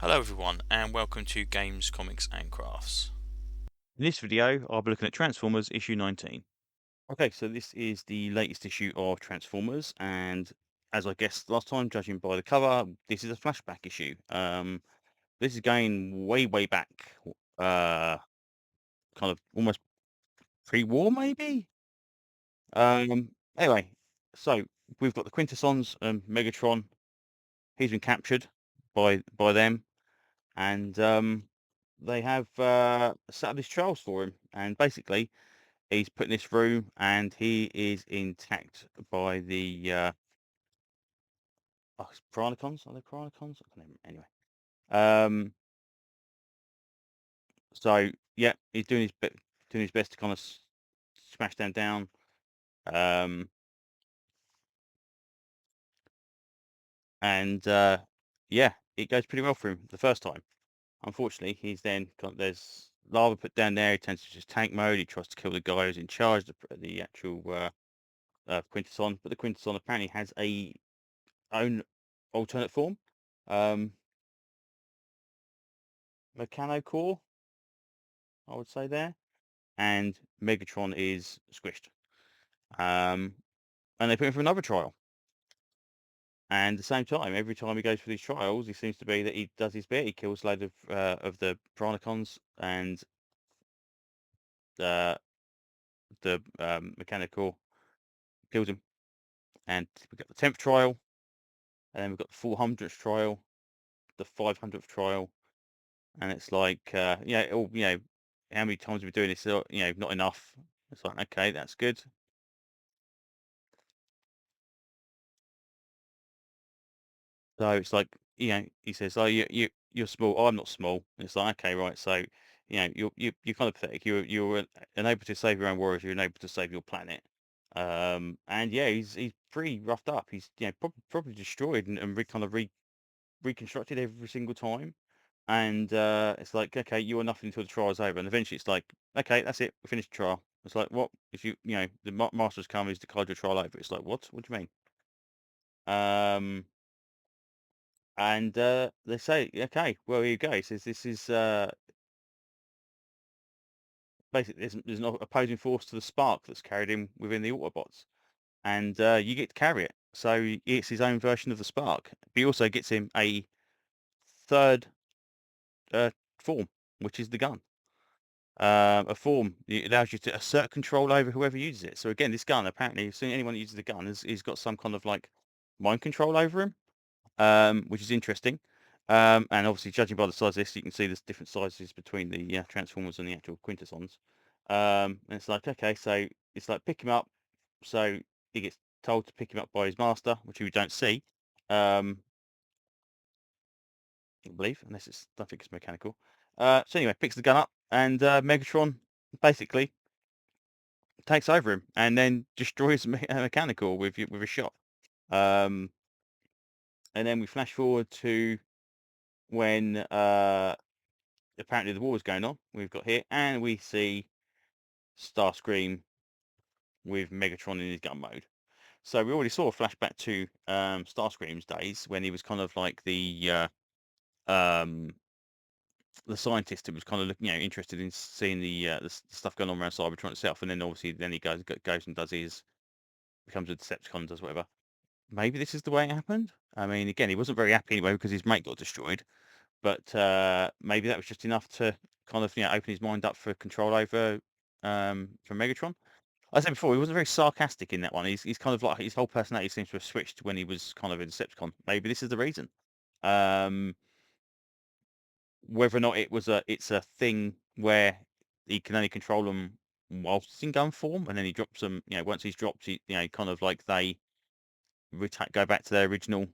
Hello everyone and welcome to Games, Comics and Crafts. In this video, I'll be looking at Transformers issue 19. Okay, so this is the latest issue of Transformers, and as I guessed last time, judging by the cover, this is a flashback issue. This is going way, way back, uh, kind of almost pre-war, maybe? Anyway, so we've got the Quintessons and Megatron. He's been captured by them, and they have set up these trials for him, and basically he's put in this room and he is intact by the Chronicons. Are they Chronicons? I can't remember. Anyway, um, so yeah, he's doing his best to kind of smash them down. Um, and yeah, it goes pretty well for him the first time. Unfortunately, he's then there's lava put down there. He turns to just tank mode. He tries to kill the guy who's in charge, the actual Quintesson, but the Quintesson apparently has a own alternate form. Um, Mechanocore, I would say there, and Megatron is squished. And they put him for another trial. And at the same time, every time he goes for these trials, he seems to be that he does his bit. He kills a load of the Piranacons, and the Mechanical kills him. And we've got the 10th trial, and then we've got the 400th trial, the 500th trial, and it's like, yeah, how many times have we doing this? Not enough. It's like, okay, that's good. So it's like, he says, "Oh, you're small. Oh, I'm not small." And it's like, okay, right. So, you're kind of pathetic. You're unable to save your own warriors. You're unable to save your planet. And yeah, he's pretty roughed up. He's probably destroyed and reconstructed every single time. And it's like, okay, you are nothing until the trial's over. And eventually, it's like, okay, that's it. We finished the trial. It's like, what if the master's come? Is declared your trial over? It's like, what? What do you mean? Um, And they say, okay, well, here you go. He says this is basically there's an opposing force to the spark that's carried him within the Autobots, and you get to carry it. So it's his own version of the spark. But he also gets him a third uh, form, which is the gun. A form it allows you to assert control over whoever uses it. So again, this gun apparently, if anyone that uses the gun, has got some kind of like mind control over him. Which is interesting. And obviously, judging by the size of this, you can see there's different sizes between the Transformers and the actual Quintessons. And it's like, okay, so it's like pick him up. So he gets told to pick him up by his master, which we don't see, I believe, unless I don't think it's mechanical. So anyway, picks the gun up, and Megatron basically takes over him, and then destroys mechanical with a shot. Um, and then we flash forward to when apparently the war is going on. We've got here, and we see Starscream with Megatron in his gun mode. So we already saw a flashback to Starscream's days when he was kind of like um, the scientist who was kind of looking, interested in seeing the stuff going on around Cybertron itself, and then obviously then he goes and does his becomes a Decepticon, does whatever. Maybe this is the way it happened. I mean, again, he wasn't very happy anyway because his mate got destroyed. But maybe that was just enough to kind of open his mind up for control over from Megatron. I said before, he wasn't very sarcastic in that one. He's kind of like his whole personality seems to have switched when he was kind of a Decepticon. Maybe this is the reason. Um, whether or not it's a thing where he can only control them whilst he's in gun form, and then he drops them. Once he's dropped, kind of like they go back to their original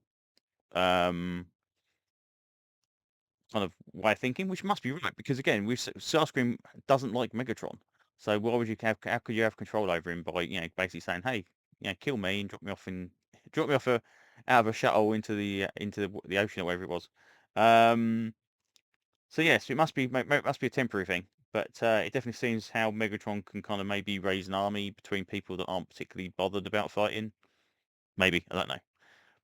um, kind of way of thinking, which must be right because again, Starscream doesn't like Megatron, so why would you have? How could you have control over him by basically saying, hey, kill me and drop me off out of a shuttle into the ocean or whatever it was. Um, so yes, it must be a temporary thing, but it definitely seems how Megatron can kind of maybe raise an army between people that aren't particularly bothered about fighting. Maybe I don't know.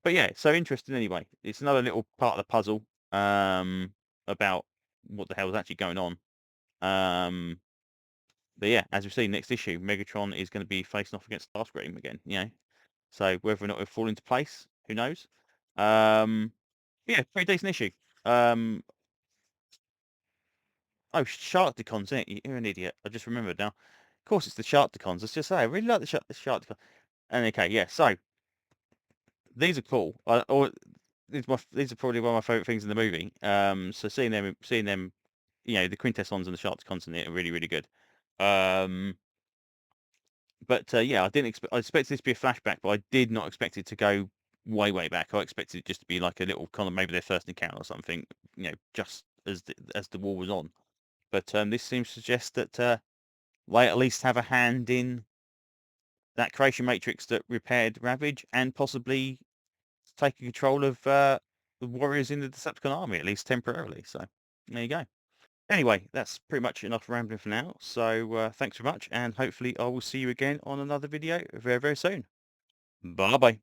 But yeah, so interesting anyway. It's another little part of the puzzle. about what the hell is actually going on. But yeah, as we see next issue, Megatron is going to be facing off against Starscream again. So whether or not it'll fall into place, who knows? Um, yeah, pretty decent issue. Um, oh, Sharkticons, isn't it? You're an idiot. I just remembered now. Of course, it's the Sharkticons. Let's just say I really like the Sharkticons. And okay, yeah. So these are cool. These are probably one of my favorite things in the movie. So seeing them, the Quintessons and the Sharkticons in it are really, really good. But yeah, I expected this to be a flashback, but I did not expect it to go way, way back. I expected it just to be like a little kind of maybe their first encounter or something, just as the war was on. But this seems to suggest that they at least have a hand in that creation matrix that repaired Ravage and possibly taking control of the warriors in the Decepticon army, at least temporarily. So there you go. Anyway, that's pretty much enough rambling for now. So thanks very much, and hopefully I will see you again on another video very, very soon. Bye bye.